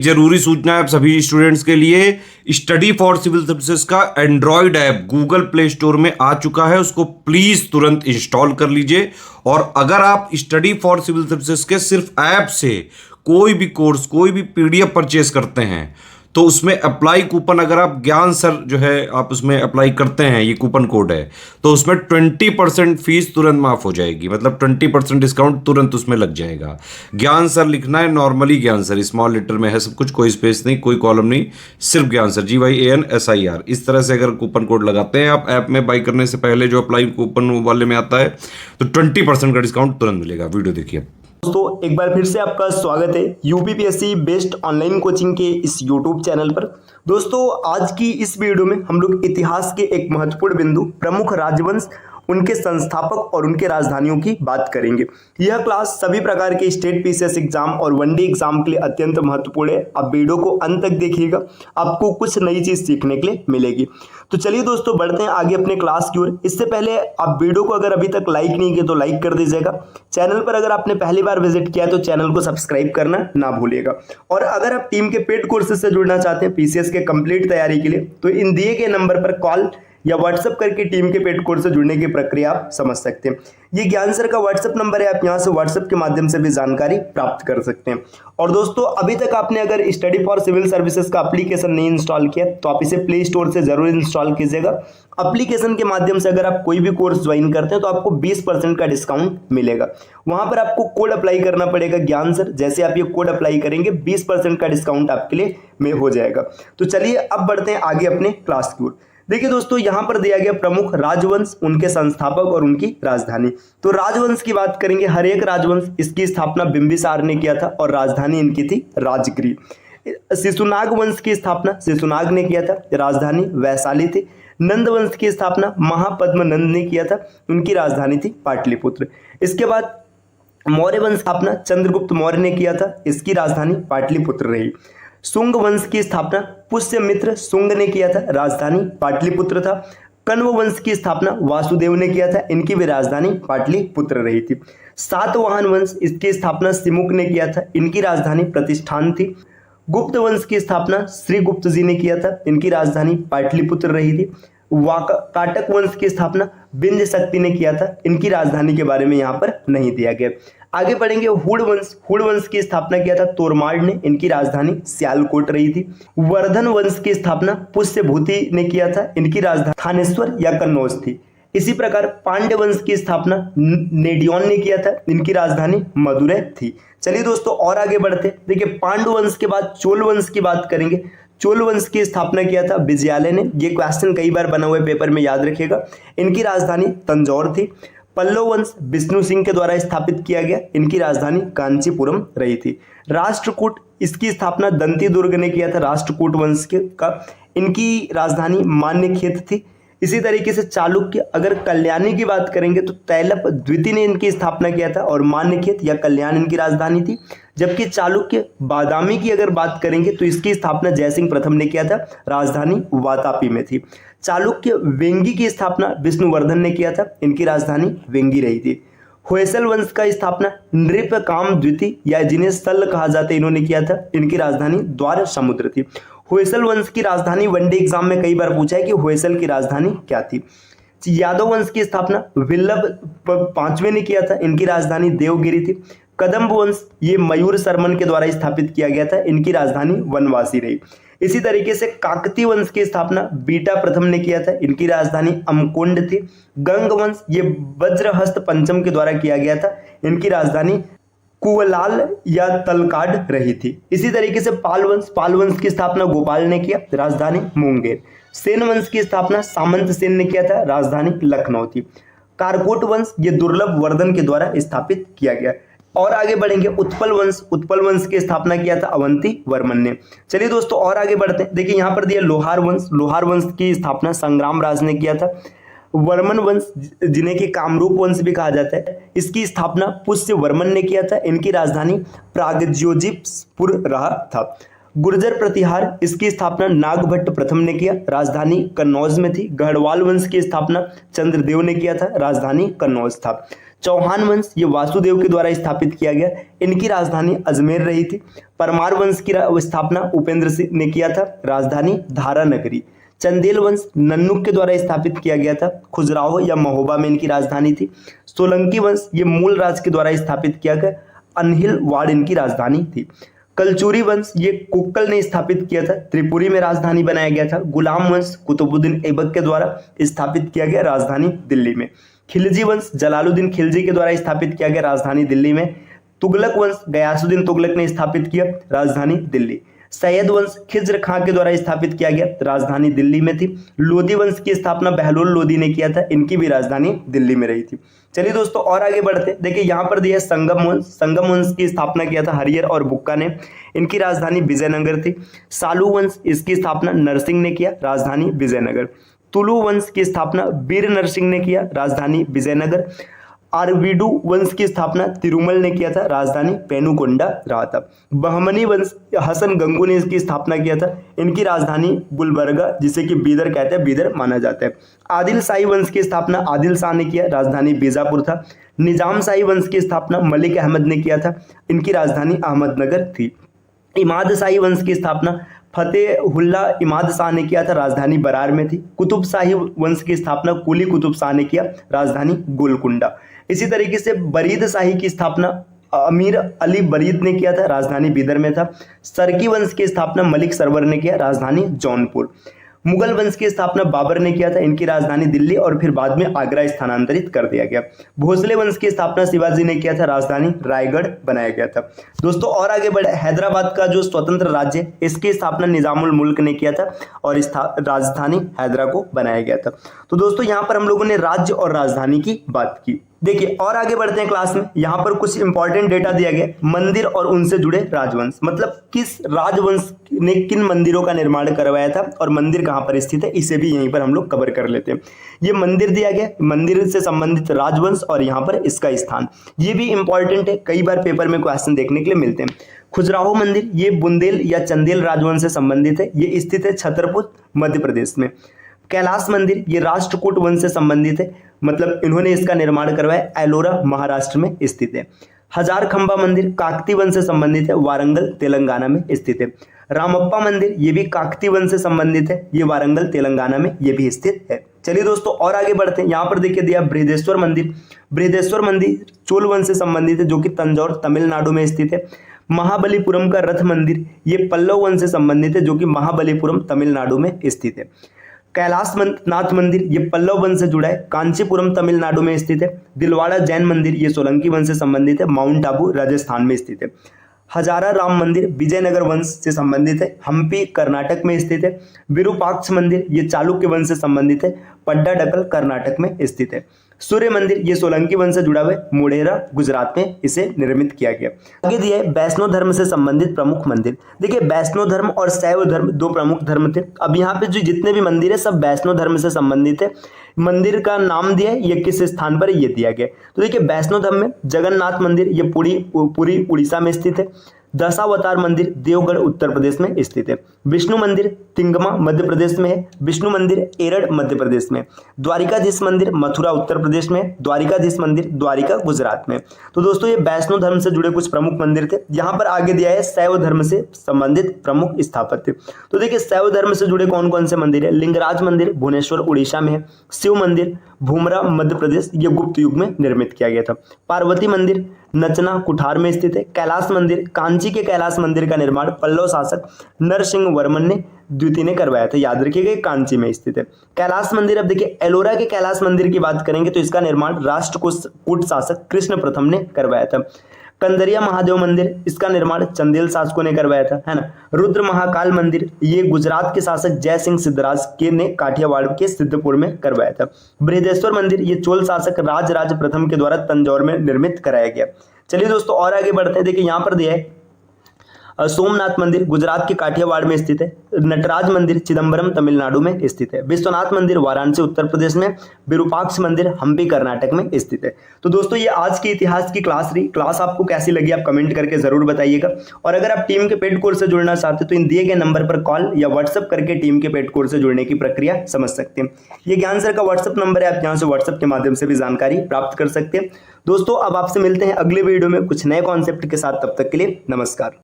जरूरी सूचना है आप सभी स्टूडेंट्स के लिए। स्टडी फॉर सिविल सर्विसेज का Android app Google play store में आ चुका है, उसको प्लीज तुरंत इंस्टॉल कर लीजिए। और अगर आप स्टडी फॉर सिविल सर्विसेज के सिर्फ ऐप से कोई भी कोर्स, कोई भी पीडीएफ परचेस करते हैं तो उसमें अप्लाई कूपन, अगर आप ज्ञान सर जो है आप उसमें अप्लाई करते हैं, ये कूपन कोड है, तो उसमें 20% फीस तुरंत माफ हो जाएगी। मतलब 20% डिस्काउंट तुरंत उसमें लग जाएगा। ज्ञान सर लिखना है, नॉर्मली ज्ञान सर, स्मॉल लेटर में है सब कुछ, कोई स्पेस नहीं, कोई कॉलम नहीं, सिर्फ ज्ञान सर, GYANSIR। इस तरह से अगर कूपन कोड लगाते हैं आप ऐप में बाई करने से पहले, जो अप्लाई कूपन वाले में आता है, तो 20% का डिस्काउंट तुरंत मिलेगा। वीडियो देखिए दोस्तों, एक बार फिर से आपका स्वागत है यूपीपीएससी बेस्ट ऑनलाइन कोचिंग के इस यूट्यूब चैनल पर। दोस्तों, आज की इस वीडियो में हम लोग इतिहास के एक महत्वपूर्ण बिंदु प्रमुख राजवंश, उनके संस्थापक और उनके राजधानियों की बात करेंगे। यह क्लास सभी प्रकार के स्टेट पीसीएस एग्जाम और वनडे एग्जाम के लिए अत्यंत महत्वपूर्ण है। आप वीडियो को अंत तक देखिएगा, आपको कुछ नई चीज सीखने के लिए मिलेगी। तो चलिए दोस्तों, बढ़ते हैं आगे अपने क्लास की ओर। इससे पहले आप वीडियो को अगर अभी तक लाइक नहीं किए तो लाइक कर दीजिएगा। चैनल पर अगर आपने पहली बार विजिट किया तो चैनल को सब्सक्राइब करना ना भूलिएगा। और अगर आप टीम के पेड कोर्सेज से जुड़ना चाहते हैं पीसीएस के कंप्लीट तैयारी के लिए, तो इन दिए गए नंबर पर कॉल या व्हाट्सएप करके टीम के पेड कोर्स से जुड़ने की प्रक्रिया आप समझ सकते हैं। ये ज्ञान सर का व्हाट्सएप नंबर है, आप यहां से व्हाट्सएप के माध्यम से भी जानकारी प्राप्त कर सकते हैं। और दोस्तों, अभी तक आपने अगर स्टडी फॉर सिविल सर्विसेज का एप्लीकेशन नहीं इंस्टॉल किया तो आप इसे प्ले स्टोर से जरूर इंस्टॉल कीजिएगा। एप्लीकेशन के माध्यम से अगर आप कोई भी कोर्स ज्वाइन करते हैं तो आपको 20% का डिस्काउंट मिलेगा। वहां पर आपको कोड अप्लाई करना पड़ेगा ज्ञान सर। जैसे आप ये कोड अप्लाई करेंगे 20% का डिस्काउंट आपके लिए में हो जाएगा। तो चलिए अब बढ़ते हैं आगे अपने क्लास की ओर। देखिए दोस्तों, यहां पर दिया गया प्रमुख राजवंश, उनके संस्थापक और उनकी राजधानी। तो राजवंश की बात करेंगे। हर एक राजवंश, इसकी स्थापना बिंबिसार ने किया था और राजधानी इनकी थी राजगृह। शिशुनाग वंश की स्थापना शिशुनाग ने किया था, राजधानी वैशाली थी। नंद वंश की स्थापना महापद्म नंद ने किया था, उनकी राजधानी थी पाटलिपुत्र। इसके बाद मौर्य वंश स्थापना चंद्रगुप्त मौर्य ने किया था, इसकी राजधानी पाटलिपुत्र रही। शुंग वंश की स्थापना पुष्यमित्र शुंग ने किया था, राजधानी पाटलिपुत्र था। कण्व वंश की स्थापना वासुदेव ने किया था, इनकी भी राजधानी पाटलिपुत्र रही थी। सातवाहन वंश, इसकी स्थापना सिमुक ने किया था, इनकी राजधानी प्रतिष्ठान थी। गुप्त वंश की स्थापना श्रीगुप्त जी ने किया था, इनकी राजधानी पाटलिपुत्र रही थी। काटक वंश की स्थापना बिंद शक्ति ने किया था, इनकी राजधानी के बारे में यहाँ पर नहीं दिया गया। आगे बढ़ेंगे। हुड़ वंश की स्थापना किया था तोरमाड़ ने, इनकी राजधानी सियालकोट रही थी। वर्धन वंश की स्थापना पुष्यभूति ने किया था, इनकी राजधानी थानेश्वर या कन्नौज थी। इसी प्रकार पांड्य वंश की स्थापना नेडियोन ने किया था, इनकी राजधानी मदुरै थी। चलिए दोस्तों, और आगे बढ़ते। देखिए, पांडु वंश के बाद चोल वंश की बात करेंगे। चोल वंश की स्थापना किया था विजयालय ने। ये क्वेश्चन कई बार बना हुए पेपर में, याद रखिएगा। इनकी राजधानी तंजौर थी। पल्लव वंश विष्णु सिंह के द्वारा स्थापित किया गया, इनकी राजधानी कांचीपुरम रही थी। राष्ट्रकूट, इसकी स्थापना दंती दुर्ग ने किया था, राष्ट्रकूट वंश का, इनकी राजधानी मान्यखेत थी। इसी तरीके से चालुक्य, अगर कल्याणी की बात करेंगे तो तैलप द्वितीय ने इनकी स्थापना किया था और मान्यखेत या कल्याण इनकी राजधानी थी। जबकि चालुक्य बादामी की अगर बात करेंगे तो इसकी स्थापना जयसिंह प्रथम ने किया था, राजधानी वातापी में थी। चालुक्य वेंगी की स्थापना विष्णुवर्धन ने किया था, इनकी राजधानी वेंगी रही थी। होयसल वंश का स्थापना नृपकाम द्वितीय या जिन्हें सल कहा जाता है, इन्होंने किया था, इनकी राजधानी द्वार समुद्र थी। होयसल वंश की राजधानी वनडे एग्जाम में कई बार पूछा है कि होयसल की राजधानी क्या थी। यादव वंश की स्थापना विल्लभ पांचवें ने किया था, इनकी राजधानी देवगिरी थी। कदम्ब वंश, ये मयूर शर्मन के द्वारा स्थापित किया गया था, इनकी राजधानी वनवासी रही। इसी तरीके से काकती वंश की स्थापना बीटा प्रथम ने किया था, इनकी राजधानी अमकुंड थी। गंग वंश, ये वज्रहस्त पंचम के द्वारा किया गया था, इनकी राजधानी कुवलाल या तलकाड रही थी। इसी तरीके से पाल वंश की स्थापना गोपाल ने किया, राजधानी मुंगेर। सेन वंश की स्थापना सामंत सेन ने किया था, राजधानी लखनऊ थी। कारकोट वंश, ये दुर्लभ वर्धन के द्वारा स्थापित किया गया। और आगे बढ़ेंगे। उत्पल वंश की स्थापना किया था अवंती वर्मन ने। चलिए दोस्तों, और आगे बढ़ते हैं। देखिए, यहाँ पर दिया लोहार वंश की स्थापना संग्राम राज ने किया था। वर्मन वंश, जिन्हें कि कामरूप वंश भी कहा जाता है, इसकी स्थापना पुष्य वर्मन ने किया था, इनकी राजधानी प्रागज्योतिषपुर रहा था। गुर्जर प्रतिहार, इसकी स्थापना नागभट्ट प्रथम ने किया, राजधानी कन्नौज में थी। गढ़वाल वंश की स्थापना चंद्रदेव ने किया था, राजधानी कन्नौज था। चौहान वंश, ये वासुदेव के द्वारा स्थापित किया गया, इनकी राजधानी अजमेर रही थी। परमार वंश की स्थापना उपेंद्र सिंह ने किया था, राजधानी धारा नगरी। चंदेल वंश नन्नुक के द्वारा स्थापित किया गया था, खुजराहो या महोबा में इनकी राजधानी थी। सोलंकी वंश, ये मूल राज के द्वारा स्थापित किया गया, अनहिलवाड़ इनकी राजधानी थी। कलचुरी वंश, ये कुक्कल ने स्थापित किया था, त्रिपुरी में राजधानी बनाया गया था। गुलाम वंश कुतुबुद्दीन ऐबक के द्वारा स्थापित किया गया, राजधानी दिल्ली में। खिलजी वंश जलालुद्दीन खिलजी के द्वारा स्थापित किया गया, राजधानी दिल्ली में। तुगलक वंश गयासुद्दीन तुगलक ने स्थापित किया, राजधानी दिल्ली। सैयद वंश खिज्र खां के द्वारा स्थापित किया गया, राजधानी दिल्ली में थी। लोधी वंश की स्थापना बहलोल लोधी ने किया था, इनकी भी राजधानी दिल्ली में रही थी। चलिए दोस्तों और आगे बढ़ते, देखिए यहाँ पर दिया संगम वंश। संगम वंश की स्थापना किया था हरियर और बुक्का ने, इनकी राजधानी विजयनगर थी। सालू वंश, इसकी स्थापना नरसिंह ने किया, राजधानी विजयनगर। तुलु वंश की स्थापना वीर नरसिंह ने किया, राजधानी विजयनगर। आरवीडू वंश की स्थापना तिरुमल ने किया था, राजधानी पेनुकोंडा रहा था। बहमनी वंश हसन गंगू ने इसकी स्थापना किया था, इनकी राजधानी गुलबर्गा, जिसे कि बीदर कहते हैं, बीदर माना जाता है। आदिल शाही वंश की स्थापना आदिल शाह ने किया, राजधानी बीजापुर था। निजाम शाही वंश की स्थापना मलिक अहमद ने किया था, इनकी राजधानी अहमदनगर थी। इमाद शाही वंश की स्थापना फतेहुल्ला इमाद शाह ने किया था, राजधानी बरार में थी। कुतुब शाही वंश की स्थापना कुली कुतुब शाह ने किया, राजधानी गोलकुंडा। इसी तरीके से बरीद शाही की स्थापना अमीर अली बरीद ने किया था, राजधानी बीदर में था। सरकी वंश की स्थापना मलिक सरवर ने किया, राजधानी जौनपुर। मुगल वंश की स्थापना बाबर ने किया था, इनकी राजधानी दिल्ली और फिर बाद में आगरा स्थानांतरित कर दिया गया। भोसले वंश की स्थापना शिवाजी ने किया था, राजधानी रायगढ़ बनाया गया था। दोस्तों और आगे बढ़े, हैदराबाद का जो स्वतंत्र राज्य है इसकी स्थापना निजामुल मुल्क ने किया था और राजधानी हैदरा को बनाया गया था। तो दोस्तों यहाँ पर हम लोगों ने राज्य और राजधानी की बात की। देखिए और आगे बढ़ते हैं क्लास में, यहाँ पर कुछ इंपॉर्टेंट डेटा दिया गया, मंदिर और उनसे जुड़े राजवंश, मतलब किस राजवंश ने किन मंदिरों का निर्माण करवाया था और मंदिर कहाँ पर स्थित है, इसे भी यहीं पर हम लोग कवर कर लेते हैं। ये मंदिर दिया गया, मंदिर से संबंधित राजवंश और यहाँ पर इसका स्थान, ये भी इंपॉर्टेंट है, कई बार पेपर में क्वेश्चन देखने के लिए मिलते हैं। खुजराहो मंदिर, ये बुंदेल या चंदेल राजवंश से संबंधित है, ये स्थित है छतरपुर मध्य प्रदेश में। कैलाश मंदिर, ये राष्ट्रकूट वंश से संबंधित है, मतलब इन्होंने इसका निर्माण करवाया, एलोरा महाराष्ट्र में स्थित है। हजार खंबा मंदिर काकती वंश से संबंधित है, वारंगल तेलंगाना में स्थित है। रामप्पा मंदिर, ये भी काकती वंश से संबंधित है, ये वारंगल तेलंगाना में ये भी स्थित है। चलिए दोस्तों और आगे बढ़ते हैं, यहाँ पर देखिए दिया बृहदेश्वर मंदिर। बृहदेश्वर मंदिर चोल वंश से संबंधित है, जो कि तंजौर तमिलनाडु में स्थित है। महाबलीपुरम का रथ मंदिर, ये पल्लव वंश से संबंधित है, जो कि महाबलीपुरम तमिलनाडु में स्थित है। कैलाश नाथ मंदिर, ये पल्लव वंश से जुड़ा है, कांचीपुरम तमिलनाडु में स्थित है। दिलवाड़ा जैन मंदिर, ये सोलंकी वंश से संबंधित है, माउंट आबू राजस्थान में स्थित है। हजारा राम मंदिर विजयनगर वंश से संबंधित है, हम्पी कर्नाटक में स्थित है। विरूपाक्ष मंदिर, ये चालुक्य वंश से संबंधित है, पड्डाडकल कर्नाटक में स्थित है। सूर्य मंदिर, ये सोलंकी वंश से जुड़ा हुआ है, मोढेरा गुजरात में इसे निर्मित किया गया। आगे दिया है वैष्णव धर्म से संबंधित प्रमुख मंदिर। देखिए वैष्णव धर्म और शैव धर्म दो प्रमुख धर्म थे। अब यहाँ पे जो जितने भी मंदिर है सब वैष्णव धर्म से संबंधित है। मंदिर का नाम दिया है, ये किस स्थान पर ये दिया गया। तो देखिए वैष्णव धर्म में जगन्नाथ मंदिर, ये पुरी उड़ीसा में स्थित है। दशावतार मंदिर देवगढ़ उत्तर प्रदेश में स्थित है। विष्णु मंदिर तिंगमा मध्य प्रदेश में है। विष्णु मंदिर एरड़ मध्य प्रदेश में। द्वारिकाधीश मंदिर मथुरा उत्तर प्रदेश में। द्वारिकाधीश मंदिर द्वारिका गुजरात में। तो दोस्तों ये वैष्णव धर्म से जुड़े कुछ प्रमुख मंदिर थे। यहाँ पर आगे दिया है शैव धर्म से संबंधित प्रमुख स्थापत्य। तो देखिए शैव धर्म से जुड़े कौन कौन से मंदिर है। लिंगराज मंदिर भुवनेश्वर उड़ीसा में है। शिव मंदिर भूमरा मध्य प्रदेश, ये गुप्त युग में निर्मित किया गया था। पार्वती मंदिर नचना कुठार में स्थित है। कैलाश मंदिर कांची के कैलाश मंदिर का निर्माण पल्लव शासक नरसिंह वर्मन ने द्वितीय ने करवाया था, याद रखिएगा कांची में स्थित है। कैलाश मंदिर, अब देखिए एलोरा के कैलाश मंदिर की बात करेंगे तो इसका निर्माण राष्ट्रकूट शासक कृष्ण प्रथम ने करवाया था। कंदरिया महादेव मंदिर, इसका निर्माण चंदेल शासकों ने करवाया था, है ना। रुद्र महाकाल मंदिर, ये गुजरात के शासक जय सिंह सिद्धराज के ने काठियावाड़ के सिद्धपुर में करवाया था। बृहदेश्वर मंदिर, ये चोल शासक राजराज प्रथम के द्वारा तंजौर में निर्मित कराया गया। चलिए दोस्तों और आगे बढ़ते हैं। देखिए यहाँ पर दिया है सोमनाथ मंदिर गुजरात के काठियावाड़ में स्थित है। नटराज मंदिर चिदम्बरम तमिलनाडु में स्थित है। विश्वनाथ मंदिर वाराणसी उत्तर प्रदेश में। विरूपाक्ष मंदिर हम्पी कर्नाटक में स्थित है। तो दोस्तों ये आज की इतिहास की क्लास रही। क्लास आपको कैसी लगी आप कमेंट करके जरूर बताइएगा। और अगर आप टीम के पेड कोर्स से जुड़ना चाहते हो तो इन दिए गए नंबर पर कॉल या व्हाट्सएप करके टीम के पेड कोर्स से जुड़ने की प्रक्रिया समझ सकते हैं। ये ज्ञान सर का व्हाट्सएप नंबर है, आप यहाँ से व्हाट्सएप के माध्यम से भी जानकारी प्राप्त कर सकते हैं। दोस्तों अब आपसे मिलते हैं अगले वीडियो में कुछ नए कॉन्सेप्ट के साथ। तब तक के लिए नमस्कार।